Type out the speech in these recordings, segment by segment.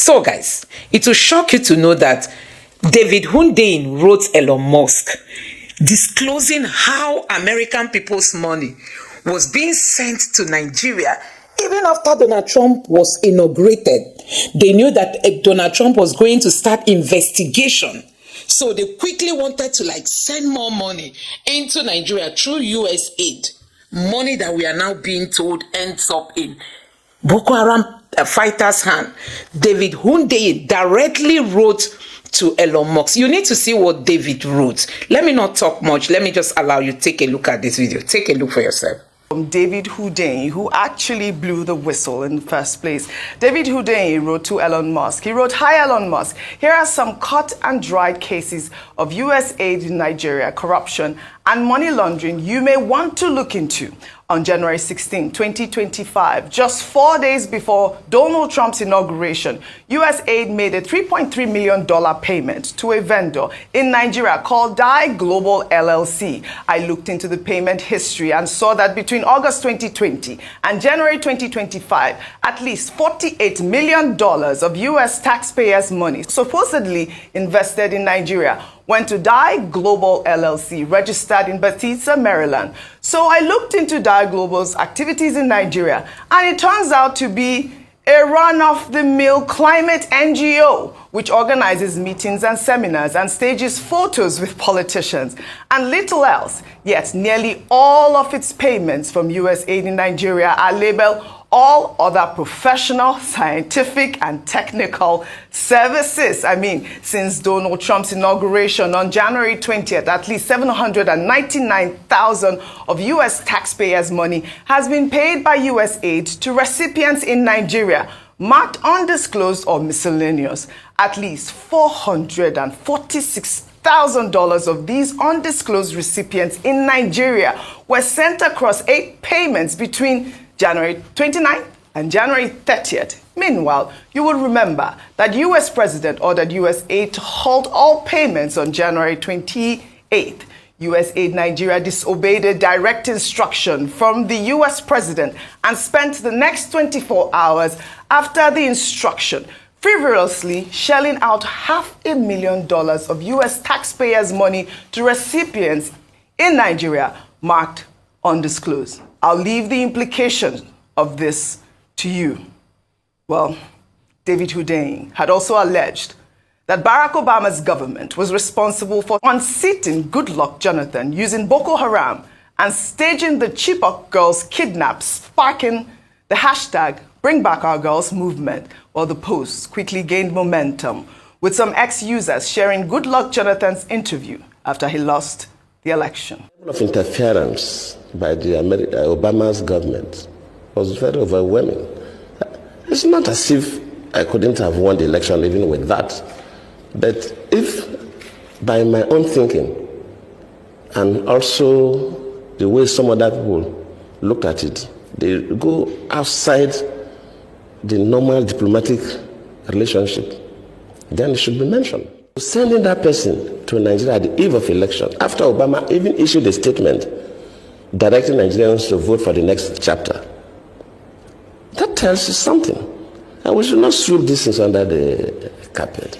So guys, it will shock you to know that David Hundeyin wrote Elon Musk disclosing how American people's money was being sent to Nigeria. Even after Donald Trump was inaugurated, they knew that Donald Trump was going to start investigation. So they quickly wanted to send more money into Nigeria through US aid. Money that we are now being told ends up in Boko Haram fighters' hand. David Hundeyin directly wrote to Elon Musk. You need to see what David wrote. Let me not talk much. Let me just allow you to take a look at this video. Take a look for yourself. David Hundeyin, who actually blew the whistle in the first place. David Hundeyin wrote to Elon Musk. He wrote, "Hi Elon Musk, here are some cut and dried cases of US aid in Nigeria, corruption and money laundering you may want to look into. On January 16, 2025, just 4 days before Donald Trump's inauguration, US aid made a $3.3 million payment to a vendor in Nigeria called Dye Global LLC. I looked into the payment history and saw that between August 2020 and January 2025, at least $48 million of US taxpayers' money supposedly invested in Nigeria went to Dye Global LLC, registered in Bethesda, Maryland. So I looked into Dye Global's activities in Nigeria, and it turns out to be a run-of-the-mill climate NGO, which organizes meetings and seminars and stages photos with politicians and little else. Yet nearly all of its payments from US aid in Nigeria are labeled all other professional, scientific, and technical services. I mean, since Donald Trump's inauguration on January 20th, at least $799,000 of US taxpayers' money has been paid by US aid to recipients in Nigeria, marked undisclosed or miscellaneous. At least $446,000 of these undisclosed recipients in Nigeria were sent across 8 payments between January 29th and January 30th. Meanwhile, you will remember that US President ordered US aid to halt all payments on January 28th. US aid Nigeria disobeyed a direct instruction from the US President and spent the next 24 hours after the instruction frivolously shelling out $500,000 of US taxpayers' money to recipients in Nigeria marked undisclosed. I'll leave the implications of this to you. Well, David Hundeyin had also alleged that Barack Obama's government was responsible for unseating Goodluck Jonathan using Boko Haram and staging the Chibok girls kidnapped, sparking the hashtag #BringBackOurGirls movement. While the posts quickly gained momentum, with some ex-users sharing Goodluck Jonathan's interview after he lost the election. Of interference by the Obama's government was very overwhelming. It's not as if I couldn't have won the election even with that. But if by my own thinking and also the way some other people look at it, they go outside the normal diplomatic relationship, then it should be mentioned. Sending that person to Nigeria at the eve of election, after Obama even issued a statement directing Nigerians to vote for the next chapter, that tells you something. And we should not sweep these things under the carpet.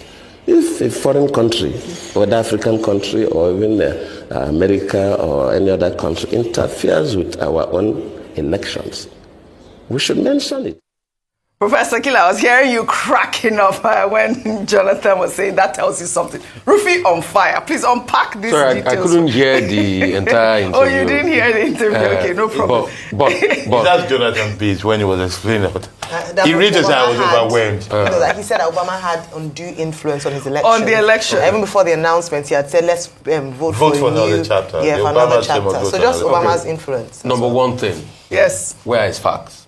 If a foreign country, whether African country or even America or any other country, interferes with our own elections, we should mention it. Professor Killer, I was hearing you cracking up when Jonathan was saying that tells you something. Rufy on fire. Please unpack these details. I couldn't hear the entire interview. Oh, you didn't hear the interview? Okay, no problem. But that's Jonathan Beach when he was explaining about it. He read it and I was overwhelmed. Like he said that Obama had undue influence on his election. On the election. Even before the announcement, he had said, let's vote for another chapter. Yeah, for another chapter. So just Obama's influence. Number one thing. Yes. Where is facts?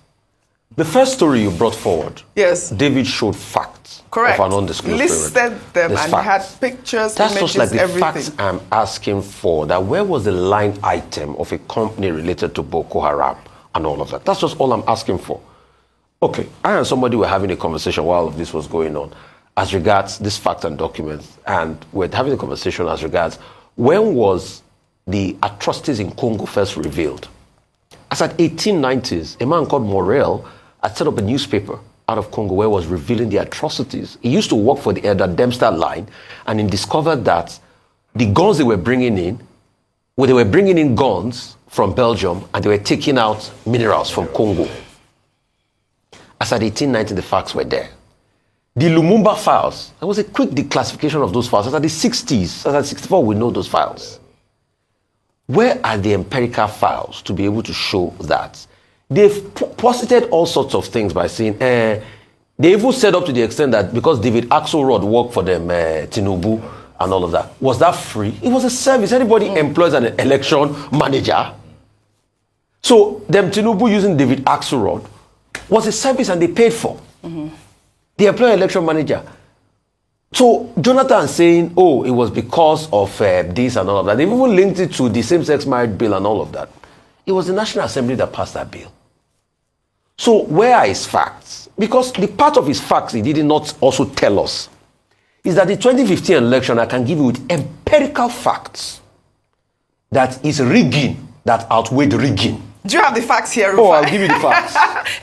The first story you brought forward, yes, David showed facts. Correct. Of an undisclosed listed period. them There's and facts. had pictures, That's images, just like the everything. facts I'm asking for. That where was the line item of a company related to Boko Haram and all of that? That's just all I'm asking for. Okay, I and somebody were having a conversation while all of this was going on as regards this fact and documents, and we're having a conversation as regards when was the atrocities in Congo first revealed. As at 1890s, a man called Morel had set up a newspaper out of Congo where he was revealing the atrocities. He used to work for the Elder Dempster line, and he discovered that the guns they were bringing in, they were bringing in guns from Belgium, and they were taking out minerals from Congo. As at 1890, the facts were there. The Lumumba files, there was a quick declassification of those files. As at the 60s, as at 64, we know those files. Where are the empirical files to be able to show that? They've posited all sorts of things by saying, they even said up to the extent that because David Axelrod worked for them, Enugu and all of that, was that free? It was a service. Anybody employs an election manager. So them Enugu using David Axelrod was a service and they paid for. They employ an election manager. So Jonathan saying, oh, it was because of this and all of that. They even linked it to the same-sex marriage bill and all of that. It was the National Assembly that passed that bill. So where are his facts? Because the part of his facts he did not also tell us is that the 2015 election, I can give you with empirical facts that is rigging that outweighed rigging. Do you have the facts here, Rufai? Oh, I'll give you the facts.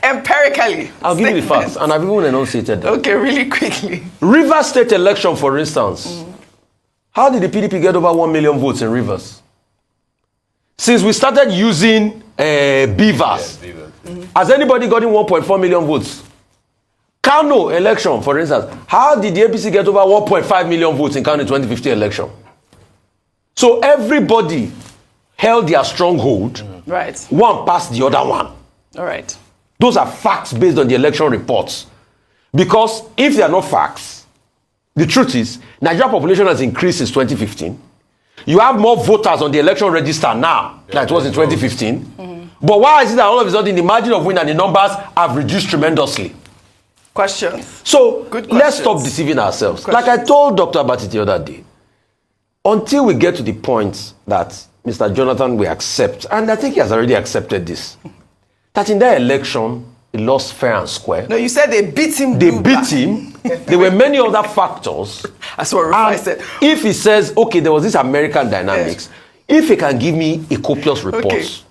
Empirically. I'll give you the facts, and I've even enunciated them. Okay, really quickly. Rivers State election, for instance. How did the PDP get over 1 million votes in Rivers? Since we started using beavers, has anybody gotten 1.4 million votes? Kanu election, for instance. How did the APC get over 1.5 million votes in Kanu 2015 election? So everybody held their stronghold. Right. One passed the other one. All right. Those are facts based on the election reports. Because if they are not facts, the truth is, Nigerian population has increased since 2015. You have more voters on the election register now than it was in 2015. But why is it that all of a sudden the margin of win and the numbers have reduced tremendously? Questions. So Good let's questions. stop deceiving ourselves. Like I told Dr. Abati the other day, until we get to the point that Mr. Jonathan will accept, and I think he has already accepted this, that in that election, he lost fair and square. No, you said they beat him. They beat him. There were many other factors. That's what Rufai said. If he says, okay, there was this American dynamics, if he can give me a copious report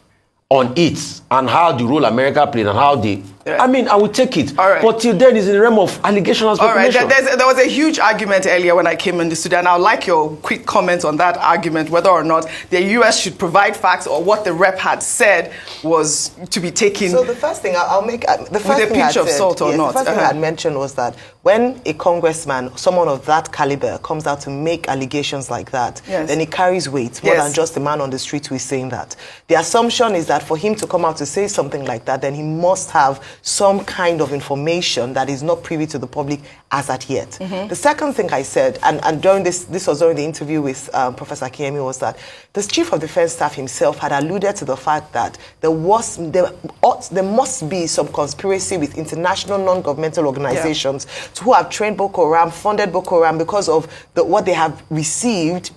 on it and how the role America played and how they, I mean, I will take it. All right. But till then, it's in the realm of allegation and speculation. All right, there was a huge argument earlier when I came in the studio, and I would like your quick comments on that argument, whether or not the US should provide facts or what the rep had said was to be taken. So the first thing I'll make, the first with a thing pinch of salt or not. The first thing I'd mentioned was that when a congressman, someone of that caliber, comes out to make allegations like that, then it carries weight more than just a man on the street who is saying that. The assumption is that for him to come out to say something like that, then he must have some kind of information that is not privy to the public as at yet. The second thing I said, and during this was during the interview with Professor Akiemi, was that the Chief of Defense Staff himself had alluded to the fact that there must be some conspiracy with international non-governmental organizations who have trained Boko Haram, funded Boko Haram because of what they have received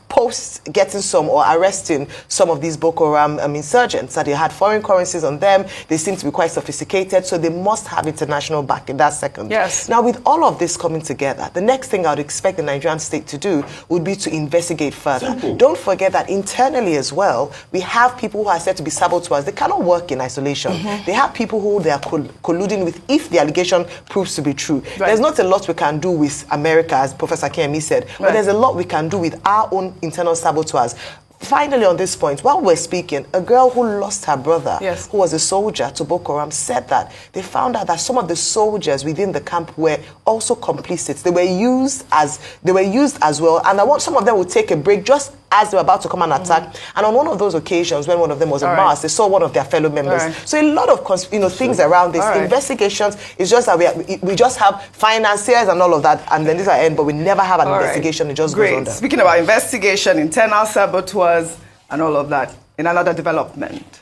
post getting some or arresting some of these Boko Haram insurgents, that they had foreign currencies on them. They seem to be quite sophisticated, so they must have international backing. That's second. Now, with all of this coming together, the next thing I would expect the Nigerian state to do would be to investigate further. Simple. Don't forget that internally as well, we have people who are said to be saboteurs. They cannot work in isolation. They have people who they are colluding with if the allegation proves to be true. There's not a lot we can do with America, as Professor Kemi said, but there's a lot we can do with our own internal saboteurs. Finally, on this point, while we're speaking, a girl who lost her brother, who was a soldier to Boko Haram, said that they found out that some of the soldiers within the camp were also complicit. They were used as well, and some of them would take a break just as they were about to come and attack. And on one of those occasions, when one of them was in mass, they saw one of their fellow members. So a lot of things around this. Investigations is just that we just have financiers and all of that, and then this will end, but we never have an investigation. It just goes on there. Speaking about investigation, internal saboteurs, and all of that, in another development,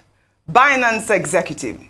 Binance executive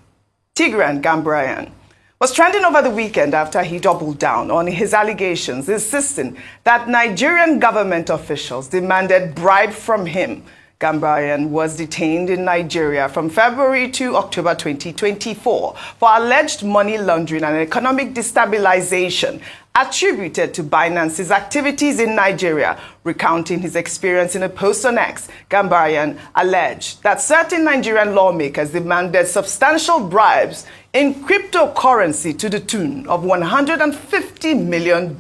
Tigran Gambaryan was trending over the weekend after he doubled down on his allegations, insisting that Nigerian government officials demanded bribe from him. Gambaryan was detained in Nigeria from February to October 2024 for alleged money laundering and economic destabilization attributed to Binance's activities in Nigeria. Recounting his experience in a post on X, Gambaryan alleged that certain Nigerian lawmakers demanded substantial bribes in cryptocurrency to the tune of $150 million.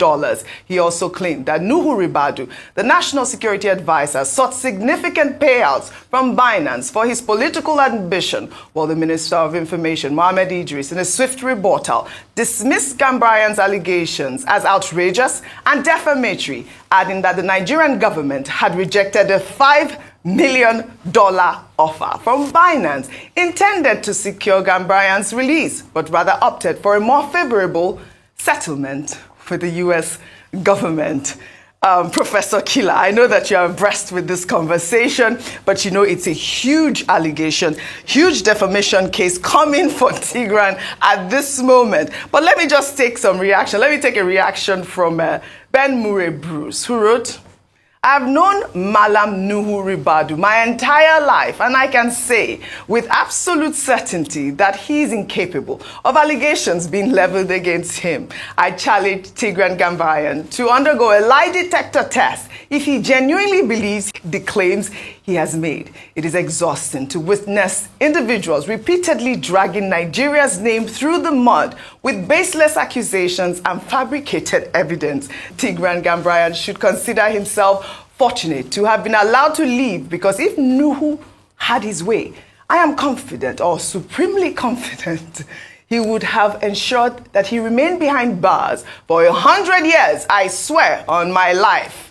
He also claimed that Nuhu Ribadu, the national security advisor, sought significant payouts from Binance for his political ambition, while the Minister of Information, Mohammed Idris, in a swift rebuttal, dismissed Gambaryan's allegations as outrageous and defamatory, adding that the Nigerian government had rejected a $5 million offer from Binance intended to secure Gambaryan's release, but rather opted for a more favorable settlement with the U.S. government. Professor Killer, I know that you are impressed with this conversation, but you know it's a huge allegation, huge defamation case coming for Tigran at this moment. But let me just take some reaction. Let me take a reaction from Ben Murray Bruce, who wrote, I've known Malam Nuhu Ribadu my entire life, and I can say with absolute certainty that he is incapable of allegations being leveled against him. I challenge Tigran Gambaryan to undergo a lie detector test if he genuinely believes the claims he has made. It is exhausting to witness individuals repeatedly dragging Nigeria's name through the mud with baseless accusations and fabricated evidence. Tigran Gambaryan should consider himself fortunate to have been allowed to leave, because if Nuhu had his way, I am confident, or supremely confident, he would have ensured that he remained behind bars for 100 years, I swear on my life.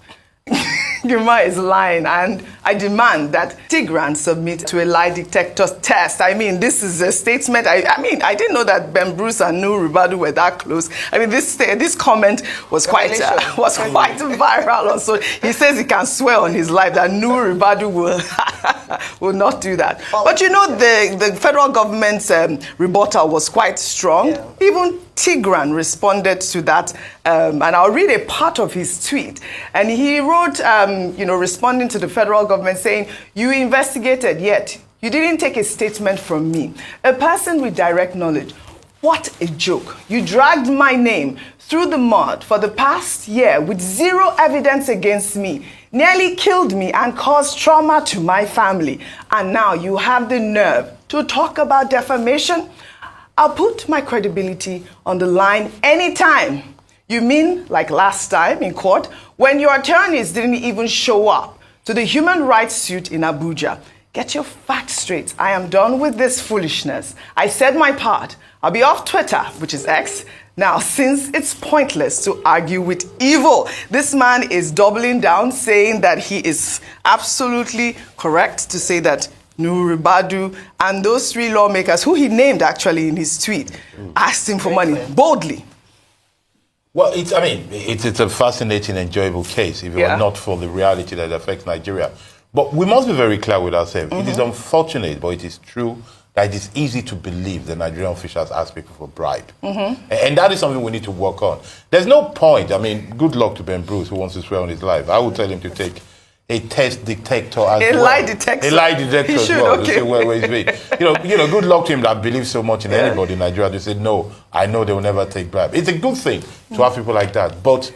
Guma is lying, and I demand that Tigran submit to a lie detector test. I mean, this is a statement. I mean, I didn't know that Ben Bruce and Nuhu Ribadu were that close. I mean, this comment was quite viral. Also, he says he can swear on his life that Nuhu Ribadu will not do that. But you know, the federal government's rebuttal was quite strong. Yeah. Even Tigran responded to that, and I'll read a part of his tweet. And he wrote, responding to the federal government, saying, you investigated, yet you didn't take a statement from me. A person with direct knowledge. What a joke. You dragged my name through the mud for the past year with zero evidence against me, nearly killed me and caused trauma to my family. And now you have the nerve to talk about defamation? I'll put my credibility on the line anytime. You mean like last time in court when your attorneys didn't even show up to the human rights suit in Abuja? Get your facts straight. I am done with this foolishness. I said my part. I'll be off Twitter, which is X, now, since it's pointless to argue with evil. This man is doubling down, saying that he is absolutely correct to say that Nuhu Ribadu and those three lawmakers, who he named actually in his tweet, asked him for money boldly. Well, it's a fascinating, enjoyable case if it were not for the reality that affects Nigeria. But we must be very clear with ourselves. It is unfortunate, but it is true that it is easy to believe that Nigerian officials ask people for bribe. And that is something we need to work on. There's no point. I mean, good luck to Ben Bruce, who wants to swear on his life. I would tell him to take a test detector as well. A lie detector. A lie detector as well. Okay. To say where he's been. Good luck to him that believes so much in anybody in Nigeria. They say, no, I know they will never take bribe. It's a good thing to have people like that. But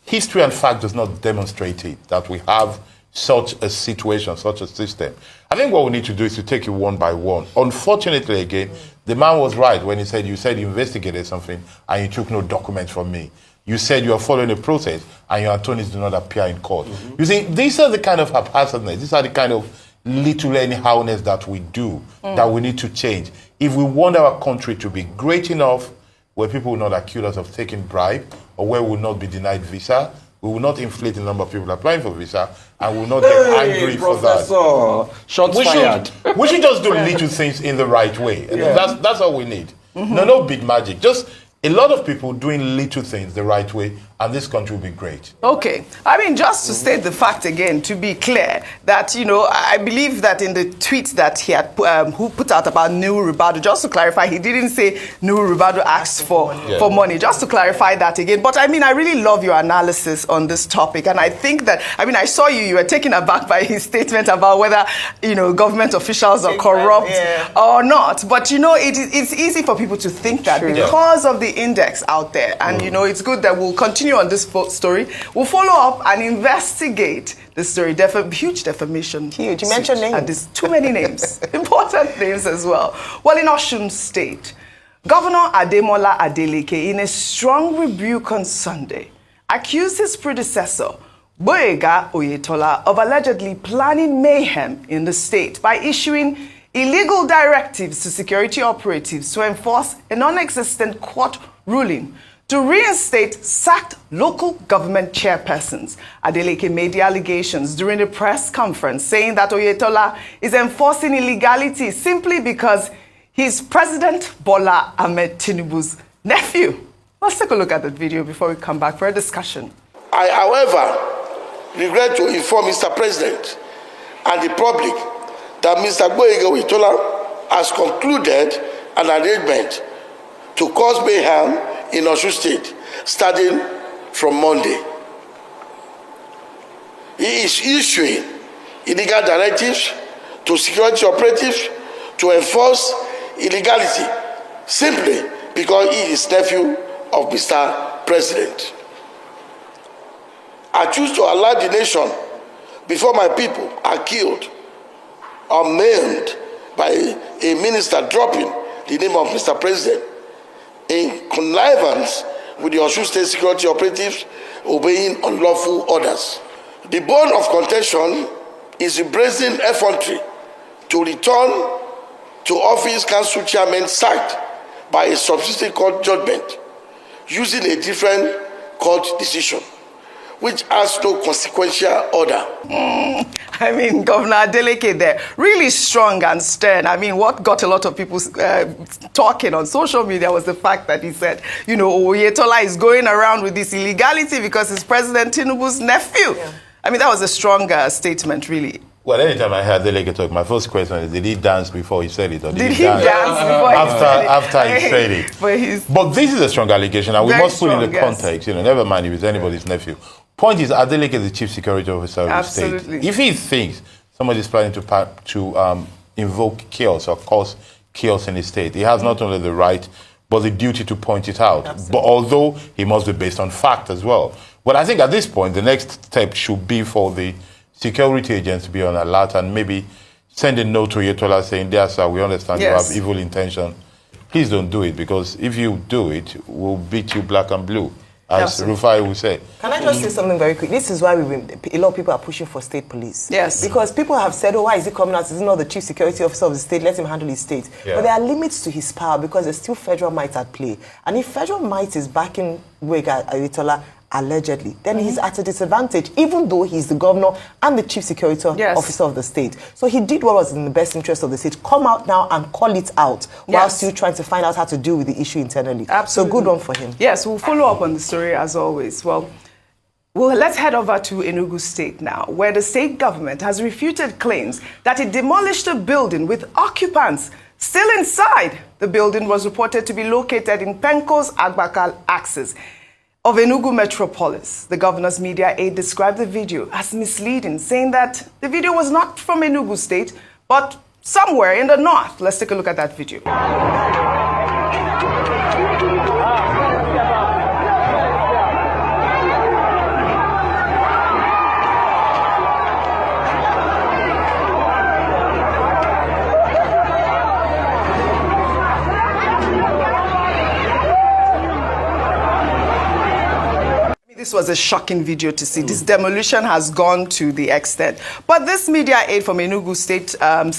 history and fact does not demonstrate it, that we have such a situation, such a system. I think what we need to do is to take it one by one. Unfortunately, again, the man was right when he said, you investigated something and you took no documents from me. You said you are following a process and your attorneys do not appear in court. You see, these are the kind of haphazardness, these are the kind of little anyhowness that we do, that we need to change. If we want our country to be great enough where people will not accuse us of taking bribe, or where we will not be denied visa, we will not inflate the number of people applying for visa, and will not get angry for that. Shots fired. We should just do little things in the right way. That's all we need. No big magic. Just a lot of people doing little things the right way, and this country will be great. Okay. I mean, just to state the fact again, to be clear, that, I believe that in the tweet that he had who put out about Nuhu Ribadu, just to clarify, he didn't say Nuhu Ribadu asked for money. Just to clarify that again. But I mean, I really love your analysis on this topic, and I think that, I saw you were taken aback by his statement about whether, government officials are corrupt or not. But, it's easy for people to think that because of the index out there, and, it's good that we'll continue on this story. We'll follow up and investigate the story. Huge defamation. Huge. You mentioned names. And there's too many names. Important names as well. Well, in Osun State, Governor Ademola Adeleke, in a strong rebuke on Sunday, accused his predecessor, Gboyega Oyetola, of allegedly planning mayhem in the state by issuing illegal directives to security operatives to enforce a non-existent court ruling to reinstate sacked local government chairpersons. Adeleke made the allegations during a press conference, saying that Oyetola is enforcing illegality simply because he's President Bola Ahmed Tinubu's nephew. Let's take a look at that video before we come back for a discussion. I, however, regret to inform Mr. President and the public that Mr. Gboyega Oyetola has concluded an arrangement to cause mayhem in Osun State starting from Monday. He is issuing illegal directives to security operatives to enforce illegality simply because he is nephew of Mr. President. I choose to allow the nation before my people are killed or maimed by a minister dropping the name of Mr. President in connivance with the Osun State security operatives obeying unlawful orders. The bone of contention is the brazen effrontery to return to office council chairman sacked by a subsidiary court judgment using a different court decision, which has no consequential order. I mean, Governor Adeleke there, really strong and stern. I mean, what got a lot of people talking on social media was the fact that he said, you know, Oyetola is going around with this illegality because he's President Tinubu's nephew. Yeah. I mean, that was a strong statement, really. Well, anytime I heard Adeleke talk, my first question is, did he dance before he said it? Or did he dance before he said it? After he said it. But this is a strong allegation, and we must put in the context, you know, never mind if it's anybody's nephew. Point is, Adeleke is the chief security officer of the state. If he thinks somebody is planning to invoke chaos or cause chaos in the state, he has not only the right, but the duty to point it out. Absolutely. But although he must be based on fact as well. But I think at this point, the next step should be for the security agents to be on alert and maybe send a note to Oyetola saying, "Dear sir, we understand you have evil intention. Please don't do it, because if you do it, we'll beat you black and blue," as Rufai will say. Can I just say something very quick? This is why a lot of people are pushing for state police. Yes. Because people have said, oh, why is he coming out? Is he not the chief security officer of the state? Let him handle his state. Yeah. But there are limits to his power because there's still federal might at play. And if federal might is backing Gboyega Oyetola, allegedly, then he's at a disadvantage, even though he's the governor and the chief security officer of the state. So he did what was in the best interest of the state. Come out now and call it out while still trying to find out how to deal with the issue internally. Absolutely. So good one for him. Yes, we'll follow up on the story as always. Well, let's head over to Enugu State now, where the state government has refuted claims that it demolished a building with occupants still inside. The building was reported to be located in Penko's Agbakal axis of Enugu Metropolis. The governor's media aide described the video as misleading, saying that the video was not from Enugu State, but somewhere in the north. Let's take a look at that video. This was a shocking video to see. This demolition has gone to the extent. But this media aide from Enugu State,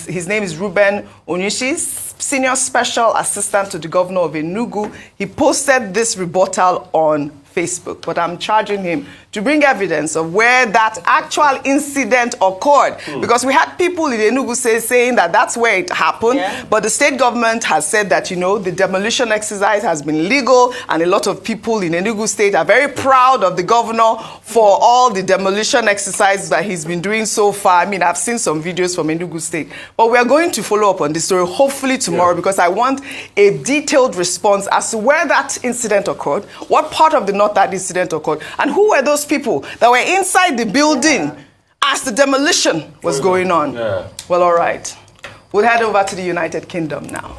his name is Ruben Onyushi, Senior Special Assistant to the Governor of Enugu. He posted this rebuttal on Facebook, but I'm charging him to bring evidence of where that actual incident occurred. Because we had people in Enugu saying that that's where it happened, but the state government has said that, you know, the demolition exercise has been legal, and a lot of people in Enugu State are very proud of the governor for all the demolition exercises that he's been doing so far. I mean, I've seen some videos from Enugu State, but we're going to follow up on this story hopefully tomorrow, because I want a detailed response as to where that incident occurred, what part of the north that incident occurred, and who were those people that were inside the building as the demolition was going on. Well, all right. We'll head over to the United Kingdom now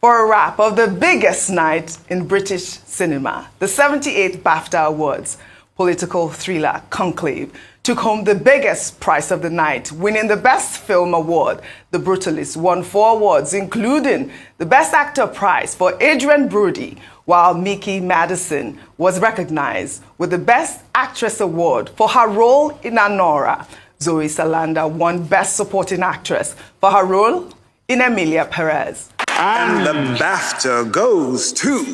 for a wrap of the biggest night in British cinema, the 78th BAFTA Awards political thriller Conclave. took home the biggest prize of the night, winning the Best Film Award. The Brutalist won 4 awards, including the Best Actor prize for Adrian Brody, while Mickey Madison was recognized with the Best Actress Award for her role in Anora. Zoe Salanda won Best Supporting Actress for her role in Emilia Perez. And the BAFTA goes to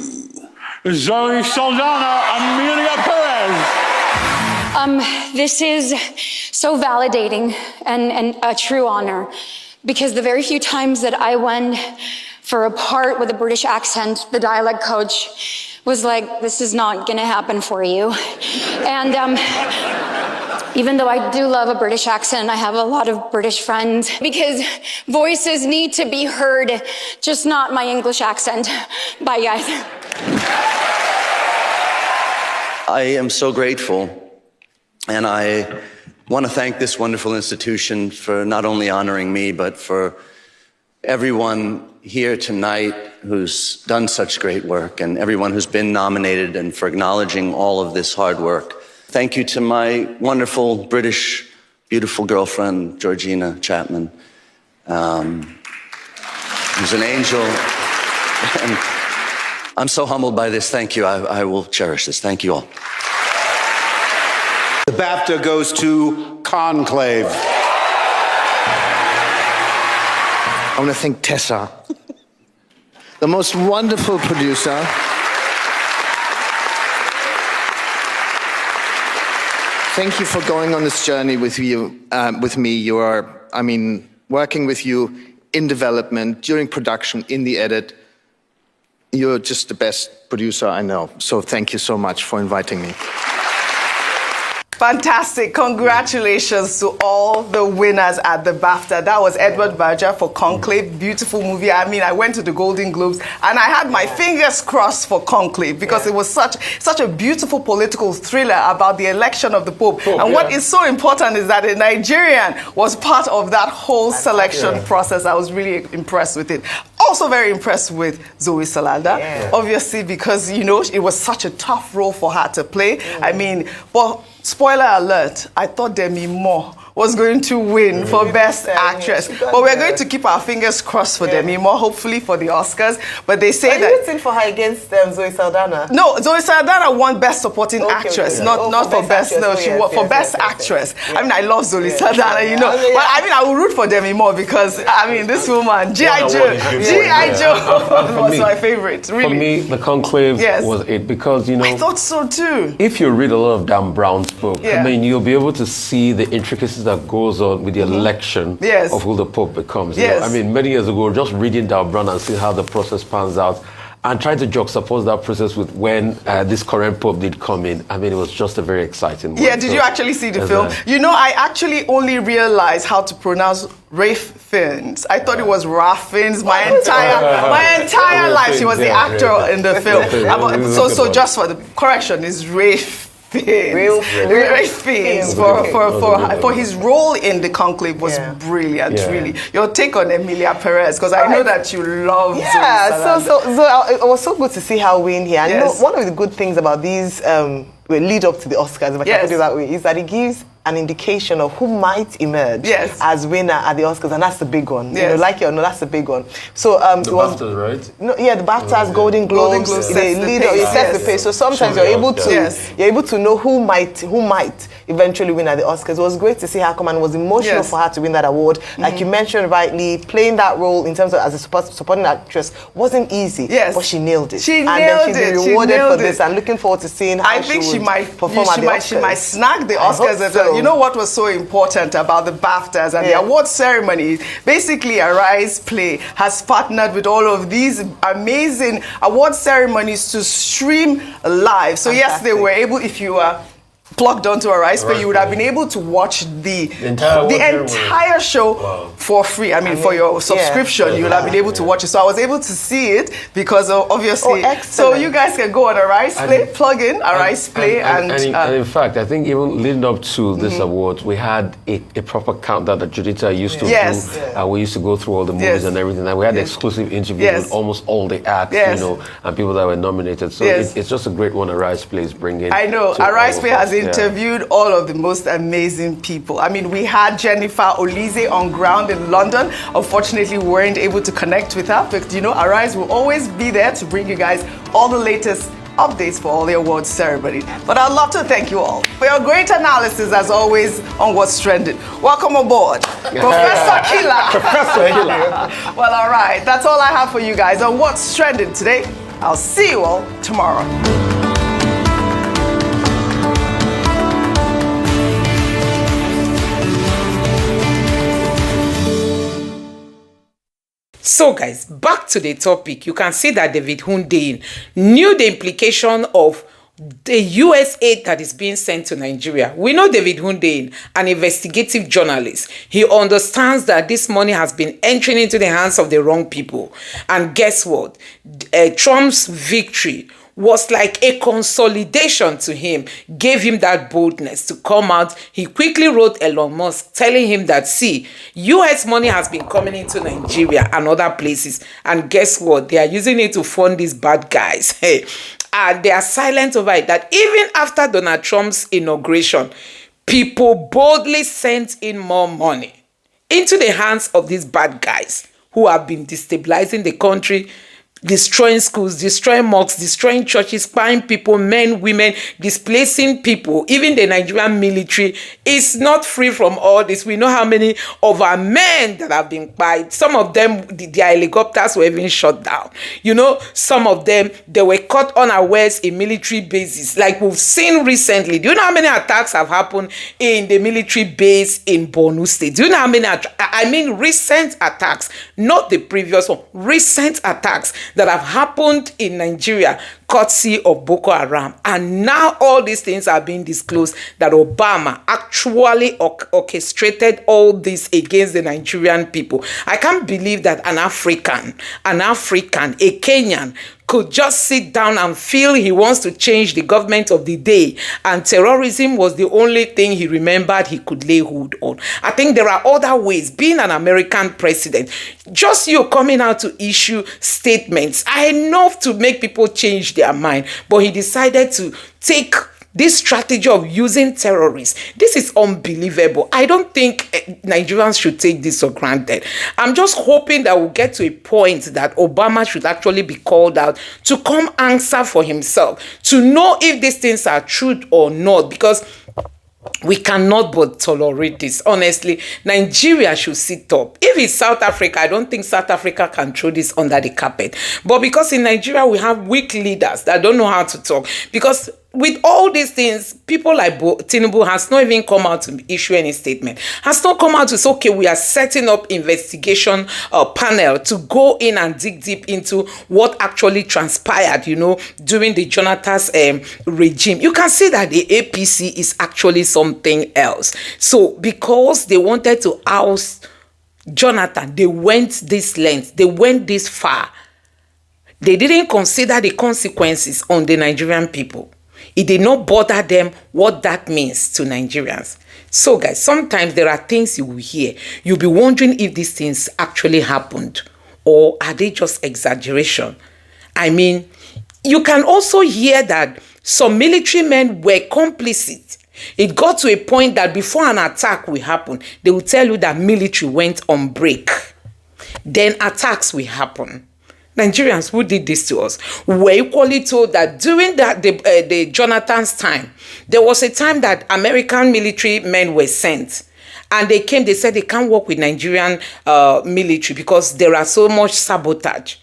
Zoe Saldana, Emilia Perez. This is so validating and a true honor, because the very few times that I went for a part with a British accent, the dialect coach was like, this is not gonna happen for you. And even though I do love a British accent, I have a lot of British friends, because voices need to be heard, just not my English accent. Bye, guys. I am so grateful, and I want to thank this wonderful institution for not only honoring me, but for everyone here tonight who's done such great work, and everyone who's been nominated, and for acknowledging all of this hard work. Thank you to my wonderful British, beautiful girlfriend, Georgina Chapman, who's an angel. And I'm so humbled by this. Thank you. I will cherish this. Thank you all. the BAFTA goes to Conclave. I want to thank Tessa, the most wonderful producer. Thank you for going on this journey with me. You are, working with you in development, during production, in the edit. You're just the best producer I know. So thank you so much for inviting me. Fantastic. Congratulations to all the winners at the BAFTA. That was Edward Berger for Conclave. Beautiful movie. I went to the Golden Globes and I had my fingers crossed for Conclave because it was such a beautiful political thriller about the election of the Pope. And what is so important is that a Nigerian was part of that whole selection process. I was really impressed with it. Also very impressed with Zoe Salanda, obviously, because, it was such a tough role for her to play. But spoiler alert, I thought Demi Moore was going to win for Best Actress. But we're going to keep our fingers crossed for Demi Moore, hopefully for the Oscars. But they say that... Are you rooting for her against Zoe Saldana? No, Zoe Saldana won Best Supporting Actress, not for Best... No, she won for Best Actress. I love Zoe Saldana, But I will root for Demi Moore because, this woman, G.I. Joe was my favorite, really. For me, the Conclave was it because, I thought so too. If you read a lot of Dan Brown's book, you'll be able to see the intricacies that goes on with the election of who the Pope becomes. Many years ago, just reading Dan Brown and seeing how the process pans out and trying to juxtapose that process with when this current Pope did come in. It was just a very exciting moment. Yeah, did you actually see the film? I actually only realized how to pronounce Ralph Fiennes. I thought it was Ralph Fiennes my entire life. She was the actor in the film. So just for the correction, is Ralph Fiennes for his role in the Conclave was brilliant, really. Your take on Emilia Perez, because I know that you love so it was so good to see her win here. And one of the good things about these lead up to the Oscars, if I can put it that way, is that it gives an indication of who might emerge as winner at the Oscars, and that's the big one. Like it or not, that's the big one. So the BAFTAs, right? No, the BAFTAs, Golden Globes, they set the pace. So sometimes you're able to know who might eventually win at the Oscars. It was great to see her come, and it was emotional for her to win that award. Like you mentioned rightly, playing that role in terms of as a supporting actress wasn't easy, but she nailed it. She'll be rewarded for this, and looking forward to seeing how she might perform at the Oscars. She might snag the Oscars as well. You know what was so important about the BAFTAs and the award ceremony? Basically, Arise Play has partnered with all of these amazing award ceremonies to stream live. So yes, they were able, if you were plugged onto Arise Play, you would have been able to watch the entire show for free. For your subscription, you would have been able to watch it. So I was able to see it because obviously. So you guys can go on Arise Play, plug in Arise Play, and in fact, I think even leading up to this award, we had a proper countdown that Judita used to do. We used to go through all the movies and everything, and we had exclusive interviews with almost all the acts, and people that were nominated. So it's just a great one. Arise Play is bringing. I know Arise Play has interviewed all of the most amazing people. I mean, we had Jennifer Olize on ground in London. Unfortunately, we weren't able to connect with her, but you know, Arise will always be there to bring you guys all the latest updates for all the awards ceremony. But I'd love to thank you all for your great analysis, as always, on what's trending. Welcome aboard, Professor Killer. Professor Killer. Well, all right, that's all I have for you guys on what's trending today. I'll see you all tomorrow. So guys, back to the topic. You can see that David Hundeyin knew the implication of the US aid that is being sent to Nigeria. We know David Hundeyin, an investigative journalist. He understands that this money has been entering into the hands of the wrong people. And guess what? Trump's victory was like a consolidation to him, gave him that boldness to come out. He quickly wrote Elon Musk telling him that, see, US money has been coming into Nigeria and other places. And guess what? They are using it to fund these bad guys. Hey, and they are silent over it. That even after Donald Trump's inauguration, people boldly sent in more money into the hands of these bad guys who have been destabilizing the country, destroying schools, destroying mosques, destroying churches, spying people, men, women, displacing people. Even the Nigerian military is not free from all this. We know how many of our men that have been spied. Some of them, their helicopters were even shot down. You know, some of them, they were caught unawares in military bases. Like we've seen recently. Do you know how many attacks have happened in the military base in Borno State? Do you know how many, recent attacks, not the previous one, recent attacks that have happened in Nigeria, courtesy of Boko Haram. And now all these things are being disclosed that Obama actually orchestrated all this against the Nigerian people. I can't believe that an African, a Kenyan, could just sit down and feel he wants to change the government of the day, and terrorism was the only thing he remembered he could lay hold on. I think there are other ways. Being an American president, just you coming out to issue statements are enough to make people change their mind. But he decided to take this strategy of using terrorists. This is unbelievable. I don't think Nigerians should take this for granted. I'm just hoping that we'll get to a point that Obama should actually be called out to come answer for himself, to know if these things are true or not, because we cannot but tolerate this. Honestly, Nigeria should sit up. If it's South Africa, I don't think South Africa can throw this under the carpet. But because in Nigeria, we have weak leaders that don't know how to talk. Because with all these things, people like Tinubu has not even come out to issue any statement. Has not come out to say, okay, we are setting up investigation panel to go in and dig deep into what actually transpired, you know, during the Jonathan's regime. You can see that the APC is actually something else. So because they wanted to oust Jonathan, they went this length, they went this far. They didn't consider the consequences on the Nigerian people. It did not bother them what that means to Nigerians. So guys, sometimes there are things you will hear. You'll be wondering if these things actually happened, or are they just exaggeration? I mean, you can also hear that some military men were complicit. It got to a point that before an attack will happen, they will tell you that military went on break. Then attacks will happen. Nigerians who did this to us were equally told that during the Jonathan's time, there was a time that American military men were sent. And they came, they said they can't work with Nigerian military because there are so much sabotage.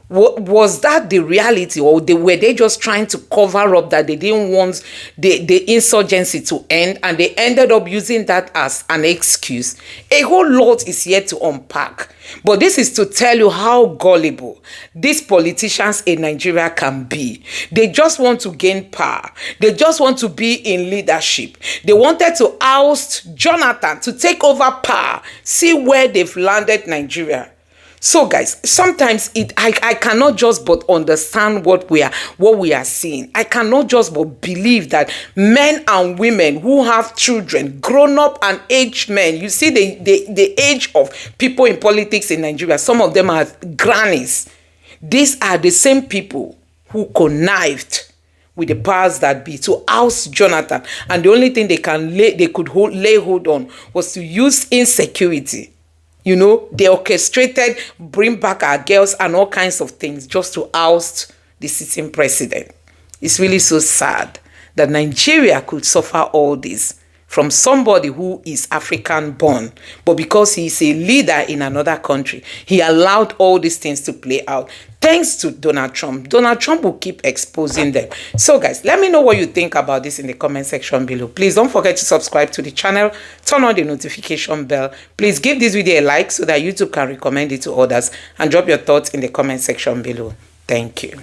Was that the reality, or were they just trying to cover up that they didn't want the insurgency to end, and they ended up using that as an excuse? A whole lot is yet to unpack. But this is to tell you how gullible these politicians in Nigeria can be. They just want to gain power. They just want to be in leadership. They wanted to oust Jonathan to take over power. See where they've landed Nigeria. So guys, sometimes I cannot just but understand what we are seeing. I cannot just but believe that men and women who have children, grown up and aged men, you see the age of people in politics in Nigeria, some of them are grannies. These are the same people who connived with the powers that be to oust Jonathan, and the only thing they could lay hold on was to use insecurity. You know, they orchestrated bring back our girls and all kinds of things just to oust the sitting president. It's really so sad that Nigeria could suffer all this from somebody who is African born, but because he is a leader in another country, he allowed all these things to play out. Thanks to Donald Trump. Donald Trump will keep exposing them. So guys, let me know what you think about this in the comment section below. Please don't forget to subscribe to the channel, turn on the notification bell. Please give this video a like so that YouTube can recommend it to others, and drop your thoughts in the comment section below. Thank you.